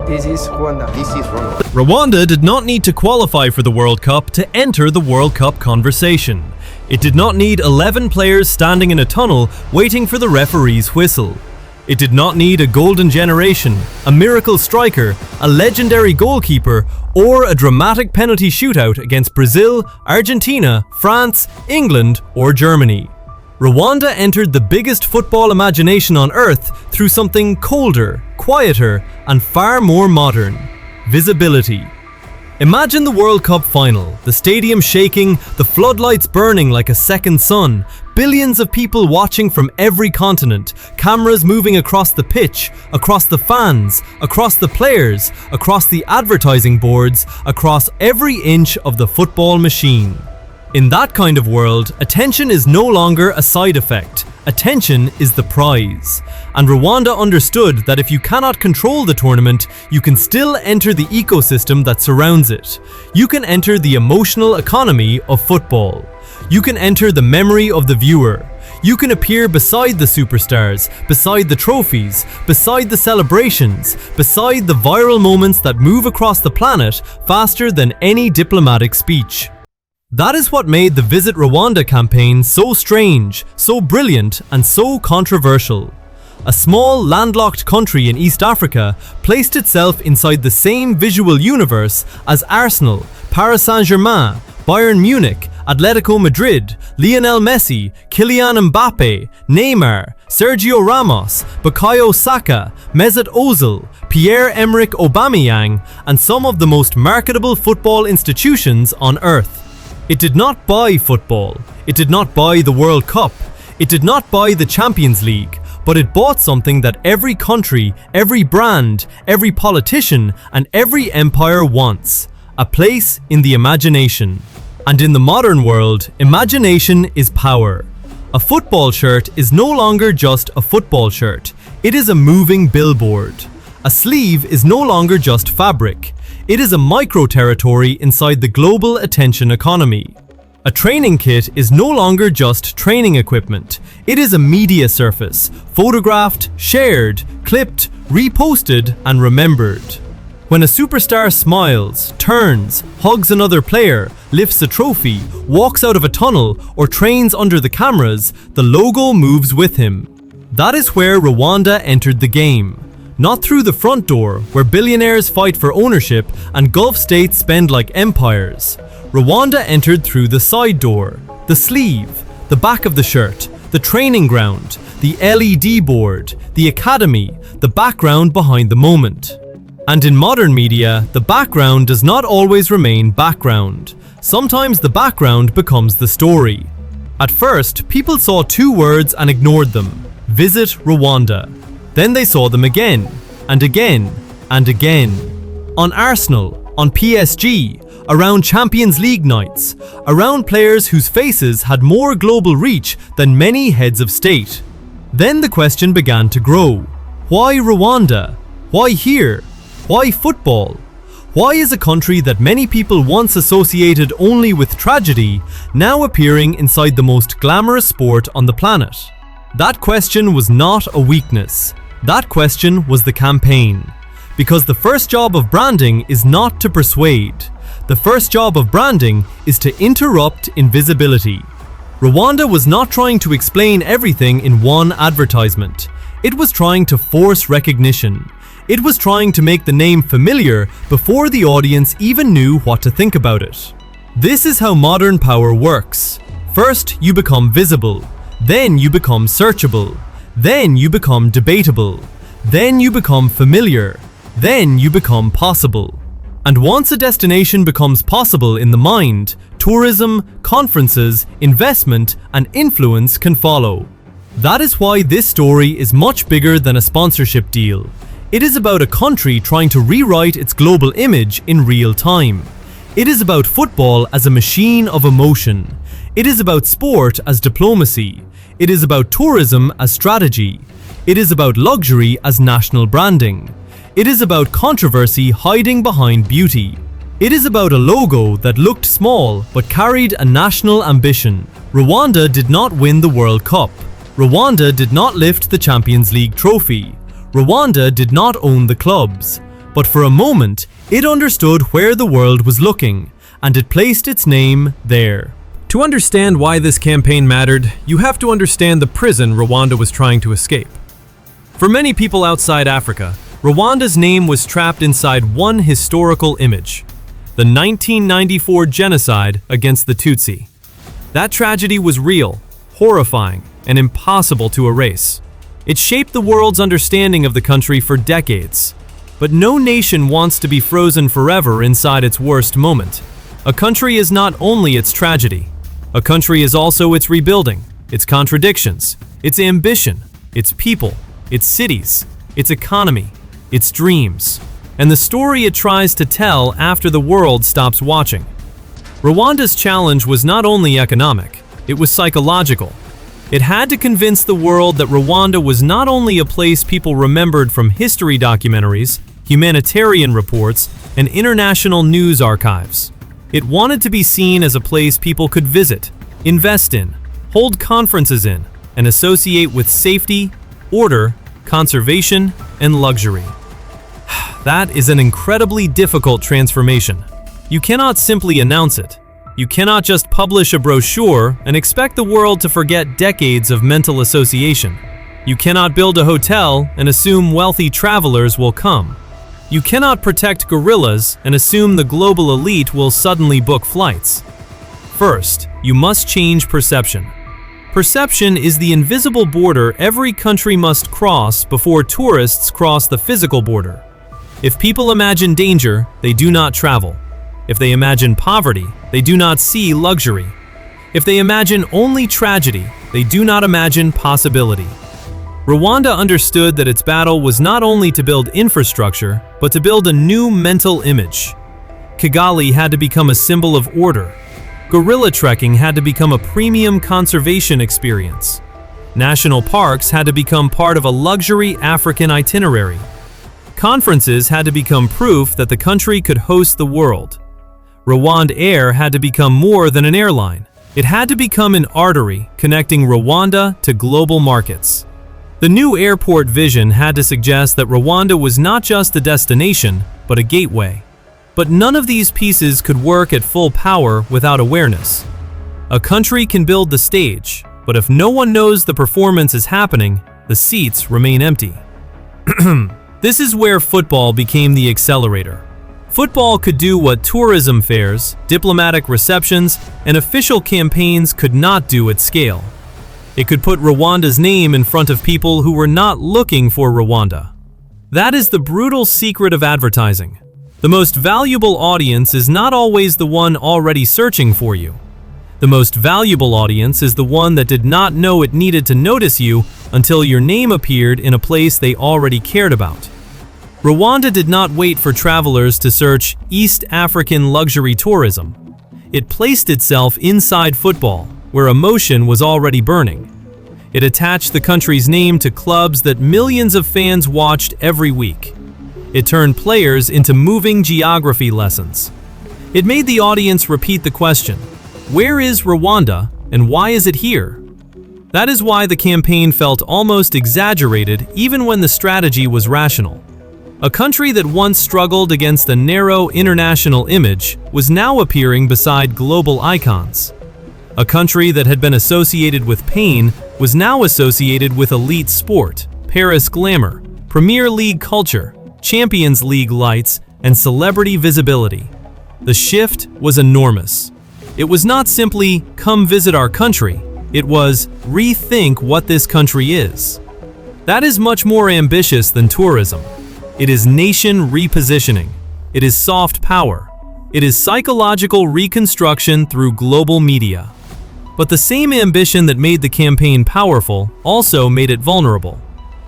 This is Rwanda. This is Rwanda. Rwanda did not need to qualify for the World Cup to enter the World Cup conversation. It did not need 11 players standing in a tunnel waiting for the referee's whistle. It did not need a golden generation, a miracle striker, a legendary goalkeeper, or a dramatic penalty shootout against Brazil, Argentina, France, England, or Germany. Rwanda entered the biggest football imagination on earth through something colder, quieter, and far more modern: visibility. Imagine the World Cup final, the stadium shaking, the floodlights burning like a second sun, billions of people watching from every continent, cameras moving across the pitch, across the fans, across the players, across the advertising boards, across every inch of the football machine. In that kind of world, attention is no longer a side effect. Attention is the prize. And Rwanda understood that if you cannot control the tournament, you can still enter the ecosystem that surrounds it. You can enter the emotional economy of football. You can enter the memory of the viewer. You can appear beside the superstars, beside the trophies, beside the celebrations, beside the viral moments that move across the planet faster than any diplomatic speech. That is what made the Visit Rwanda campaign so strange, so brilliant, and so controversial. A small, landlocked country in East Africa placed itself inside the same visual universe as Arsenal, Paris Saint-Germain, Bayern Munich, Atletico Madrid, Lionel Messi, Kylian Mbappe, Neymar, Sergio Ramos, Bukayo Saka, Mesut Ozil, Pierre-Emerick Aubameyang, and some of the most marketable football institutions on earth. It did not buy football. It did not buy the World Cup. It did not buy the Champions League. But it bought something that every country, every brand, every politician, and every empire wants: a place in the imagination. And in the modern world, imagination is power. A football shirt is no longer just a football shirt. It is a moving billboard. A sleeve is no longer just fabric. It is a micro-territory inside the global attention economy. A training kit is no longer just training equipment. It is a media surface, photographed, shared, clipped, reposted, and remembered. When a superstar smiles, turns, hugs another player, lifts a trophy, walks out of a tunnel, or trains under the cameras, the logo moves with him. That is where Rwanda entered the game. Not through the front door, where billionaires fight for ownership and Gulf states spend like empires. Rwanda entered through the side door, the sleeve, the back of the shirt, the training ground, the LED board, the academy, the background behind the moment. And in modern media, the background does not always remain background. Sometimes the background becomes the story. At first, people saw two words and ignored them: Visit Rwanda. Then they saw them again, and again, and again. On Arsenal, on PSG, around Champions League nights, around players whose faces had more global reach than many heads of state. Then the question began to grow. Why Rwanda? Why here? Why football? Why is a country that many people once associated only with tragedy now appearing inside the most glamorous sport on the planet? That question was not a weakness. That question was the campaign. Because the first job of branding is not to persuade. The first job of branding is to interrupt invisibility. Rwanda was not trying to explain everything in one advertisement. It was trying to force recognition. It was trying to make the name familiar before the audience even knew what to think about it. This is how modern power works. First, you become visible. Then you become searchable. Then you become debatable. Then you become familiar. Then you become possible. And once a destination becomes possible in the mind, tourism, conferences, investment, and influence can follow. That is why this story is much bigger than a sponsorship deal. It is about a country trying to rewrite its global image in real time. It is about football as a machine of emotion. It is about sport as diplomacy. It is about tourism as strategy. It is about luxury as national branding. It is about controversy hiding behind beauty. It is about a logo that looked small but carried a national ambition. Rwanda did not win the World Cup. Rwanda did not lift the Champions League trophy. Rwanda did not own the clubs. But for a moment, it understood where the world was looking, and it placed its name there. To understand why this campaign mattered, you have to understand the prison Rwanda was trying to escape. For many people outside Africa, Rwanda's name was trapped inside one historical image: the 1994 genocide against the Tutsi. That tragedy was real, horrifying, and impossible to erase. It shaped the world's understanding of the country for decades. But no nation wants to be frozen forever inside its worst moment. A country is not only its tragedy. A country is also its rebuilding, its contradictions, its ambition, its people, its cities, its economy, its dreams, and the story it tries to tell after the world stops watching. Rwanda's challenge was not only economic, it was psychological. It had to convince the world that Rwanda was not only a place people remembered from history documentaries, humanitarian reports, and international news archives. It wanted to be seen as a place people could visit, invest in, hold conferences in, and associate with safety, order, conservation, and luxury. That is an incredibly difficult transformation. You cannot simply announce it. You cannot just publish a brochure and expect the world to forget decades of mental association. You cannot build a hotel and assume wealthy travelers will come. You cannot protect gorillas and assume the global elite will suddenly book flights. First, you must change perception. Perception is the invisible border every country must cross before tourists cross the physical border. If people imagine danger, they do not travel. If they imagine poverty, they do not see luxury. If they imagine only tragedy, they do not imagine possibility. Rwanda understood that its battle was not only to build infrastructure, but to build a new mental image. Kigali had to become a symbol of order. Gorilla trekking had to become a premium conservation experience. National parks had to become part of a luxury African itinerary. Conferences had to become proof that the country could host the world. RwandAir had to become more than an airline. It had to become an artery connecting Rwanda to global markets. The new airport vision had to suggest that Rwanda was not just a destination, but a gateway. But none of these pieces could work at full power without awareness. A country can build the stage, but if no one knows the performance is happening, the seats remain empty. This is where football became the accelerator. Football could do what tourism fairs, diplomatic receptions, and official campaigns could not do at scale. It could put Rwanda's name in front of people who were not looking for Rwanda. That is the brutal secret of advertising. The most valuable audience is not always the one already searching for you. The most valuable audience is the one that did not know it needed to notice you until your name appeared in a place they already cared about. Rwanda did not wait for travelers to search East African luxury tourism. It placed itself inside football, where emotion was already burning. It attached the country's name to clubs that millions of fans watched every week. It turned players into moving geography lessons. It made the audience repeat the question, where is Rwanda and why is it here? That is why the campaign felt almost exaggerated even when the strategy was rational. A country that once struggled against a narrow international image was now appearing beside global icons. A country that had been associated with pain was now associated with elite sport, Paris glamour, Premier League culture, Champions League lights, and celebrity visibility. The shift was enormous. It was not simply, come visit our country. It was, rethink what this country is. That is much more ambitious than tourism. It is nation repositioning. It is soft power. It is psychological reconstruction through global media. But the same ambition that made the campaign powerful also made it vulnerable.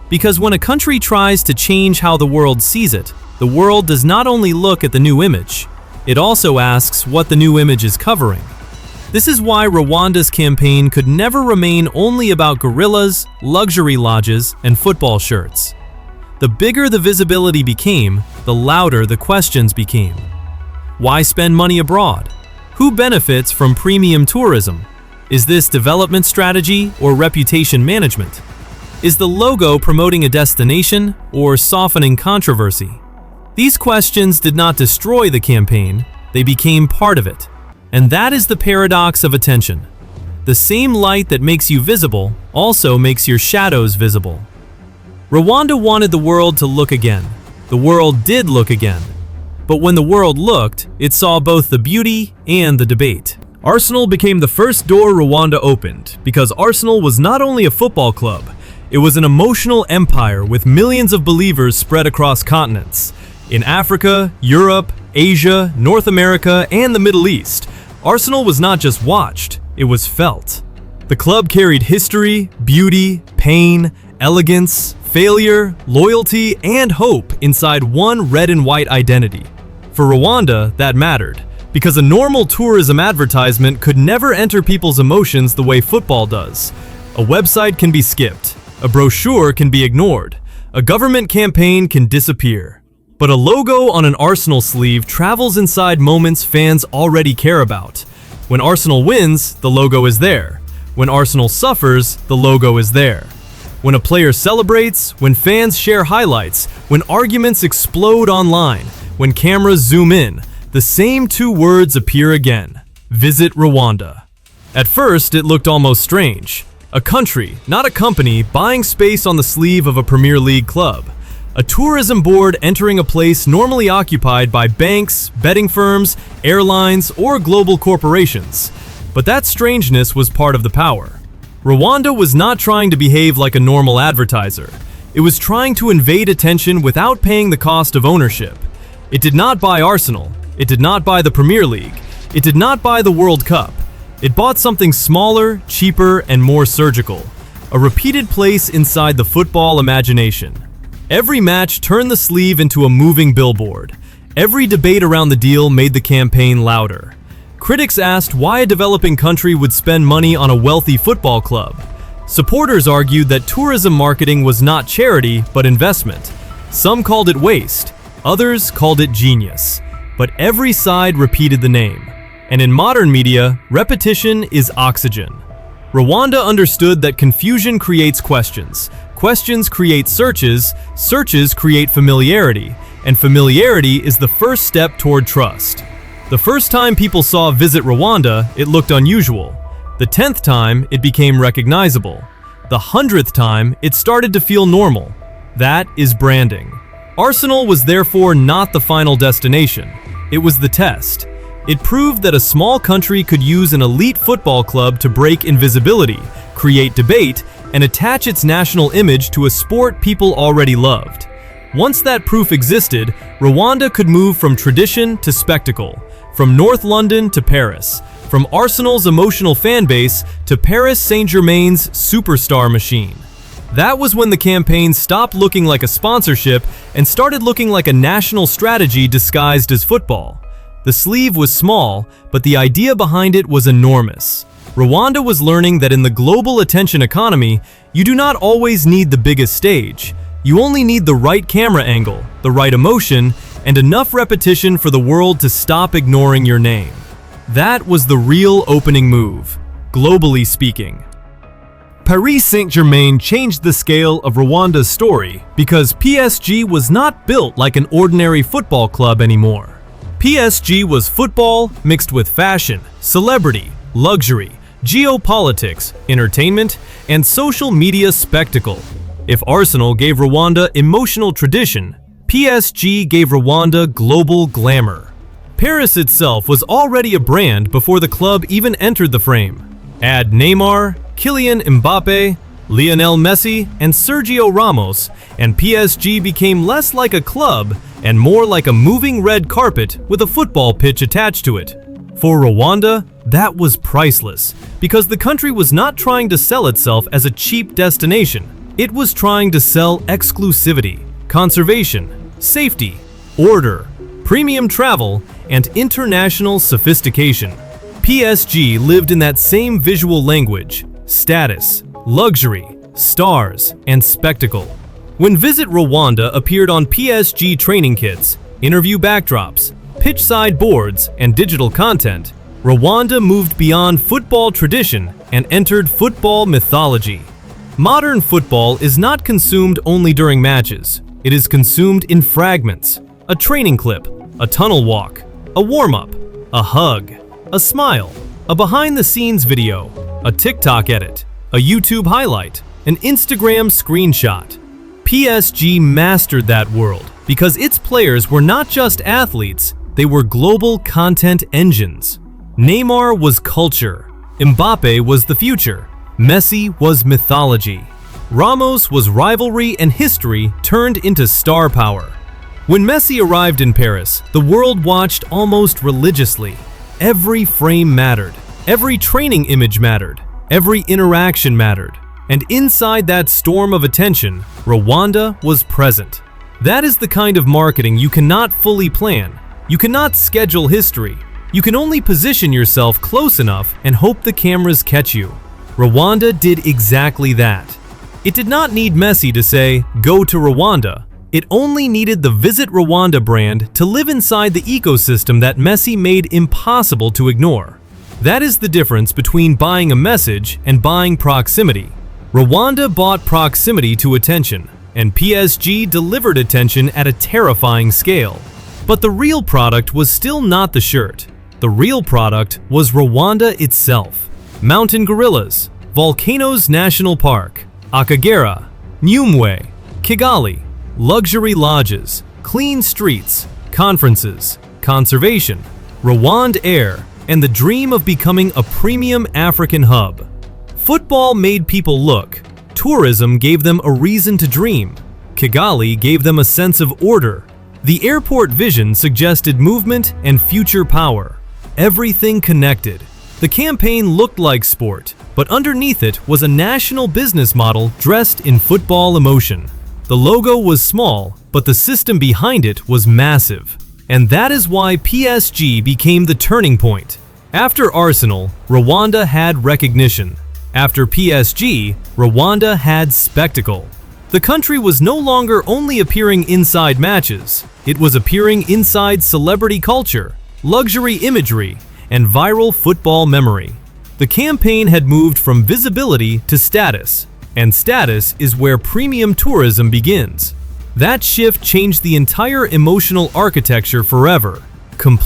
Because when a country tries to change how the world sees it, the world does not only look at the new image, it also asks what the new image is covering. This is why Rwanda's campaign could never remain only about gorillas, luxury lodges, and football shirts. The bigger the visibility became, the louder the questions became. Why spend money abroad? Who benefits from premium tourism? Is this development strategy or reputation management? Is the logo promoting a destination or softening controversy? These questions did not destroy the campaign, they became part of it. And that is the paradox of attention. The same light that makes you visible also makes your shadows visible. Rwanda wanted the world to look again. The world did look again. But when the world looked, it saw both the beauty and the debate. Arsenal became the first door Rwanda opened, because Arsenal was not only a football club, it was an emotional empire with millions of believers spread across continents. In Africa, Europe, Asia, North America, and the Middle East, Arsenal was not just watched, it was felt. The club carried history, beauty, pain, elegance, failure, loyalty, and hope inside one red and white identity. For Rwanda, that mattered, because a normal tourism advertisement could never enter people's emotions the way football does. A website can be skipped, a brochure can be ignored, a government campaign can disappear. But a logo on an Arsenal sleeve travels inside moments fans already care about. When Arsenal wins, the logo is there. When Arsenal suffers, the logo is there. When a player celebrates, when fans share highlights, when arguments explode online, when cameras zoom in, the same two words appear again: Visit Rwanda. At first, it looked almost strange. A country, not a company, buying space on the sleeve of a Premier League club. A tourism board entering a place normally occupied by banks, betting firms, airlines, or global corporations. But that strangeness was part of the power. Rwanda was not trying to behave like a normal advertiser. It was trying to invade attention without paying the cost of ownership. It did not buy Arsenal. It did not buy the Premier League. It did not buy the World Cup. It bought something smaller, cheaper, and more surgical. A repeated place inside the football imagination. Every match turned the sleeve into a moving billboard. Every debate around the deal made the campaign louder. Critics asked why a developing country would spend money on a wealthy football club. Supporters argued that tourism marketing was not charity, but investment. Some called it waste, others called it genius. But every side repeated the name. And in modern media, repetition is oxygen. Rwanda understood that confusion creates questions. Questions create searches, searches create familiarity, and familiarity is the first step toward trust. The first time people saw Visit Rwanda, it looked unusual. The 10th time, it became recognizable. The 100th time, it started to feel normal. That is branding. Arsenal was therefore not the final destination. It was the test. It proved that a small country could use an elite football club to break invisibility, create debate, and attach its national image to a sport people already loved. Once that proof existed, Rwanda could move from tradition to spectacle, from North London to Paris, from Arsenal's emotional fanbase to Paris Saint-Germain's superstar machine. That was when the campaign stopped looking like a sponsorship and started looking like a national strategy disguised as football. The sleeve was small, but the idea behind it was enormous. Rwanda was learning that in the global attention economy, you do not always need the biggest stage. You only need the right camera angle, the right emotion, and enough repetition for the world to stop ignoring your name. That was the real opening move, globally speaking. Paris Saint-Germain changed the scale of Rwanda's story because PSG was not built like an ordinary football club anymore. PSG was football mixed with fashion, celebrity, luxury, geopolitics, entertainment, and social media spectacle. If Arsenal gave Rwanda emotional tradition, PSG gave Rwanda global glamour. Paris itself was already a brand before the club even entered the frame. Add Neymar, Kylian Mbappe, Lionel Messi, and Sergio Ramos, and PSG became less like a club and more like a moving red carpet with a football pitch attached to it. For Rwanda, that was priceless, because the country was not trying to sell itself as a cheap destination. It was trying to sell exclusivity, conservation, safety, order, premium travel, and international sophistication. PSG lived in that same visual language: status, luxury, stars, and spectacle. When Visit Rwanda appeared on PSG training kits, interview backdrops, pitch-side boards, and digital content, Rwanda moved beyond football tradition and entered football mythology. Modern football is not consumed only during matches. It is consumed in fragments. A training clip, a tunnel walk, a warm-up, a hug, a smile, a behind-the-scenes video, a TikTok edit, a YouTube highlight, an Instagram screenshot. PSG mastered that world because its players were not just athletes, they were global content engines. Neymar was culture, Mbappe was the future, Messi was mythology. Ramos was rivalry and history turned into star power. When Messi arrived in Paris, the world watched almost religiously. Every frame mattered, every training image mattered, every interaction mattered. And inside that storm of attention, Rwanda was present. That is the kind of marketing you cannot fully plan. You cannot schedule history. You can only position yourself close enough and hope the cameras catch you. Rwanda did exactly that. It did not need Messi to say, "Go to Rwanda." It only needed the Visit Rwanda brand to live inside the ecosystem that Messi made impossible to ignore. That is the difference between buying a message and buying proximity. Rwanda bought proximity to attention, and PSG delivered attention at a terrifying scale. But the real product was still not the shirt. The real product was Rwanda itself. Mountain gorillas, volcanoes national park, Akagera, Nyungwe, Kigali, luxury lodges, clean streets, conferences, conservation, RwandAir, and the dream of becoming a premium African hub. Football made people look. Tourism gave them a reason to dream. Kigali gave them a sense of order. The airport vision suggested movement and future power. Everything connected. The campaign looked like sport, but underneath it was a national business model dressed in football emotion. The logo was small, but the system behind it was massive. And that is why PSG became the turning point. After Arsenal, Rwanda had recognition. After PSG, Rwanda had spectacle. The country was no longer only appearing inside matches, it was appearing inside celebrity culture, luxury imagery, and viral football memory. The campaign had moved from visibility to status, and status is where premium tourism begins. That shift changed the entire emotional architecture forever.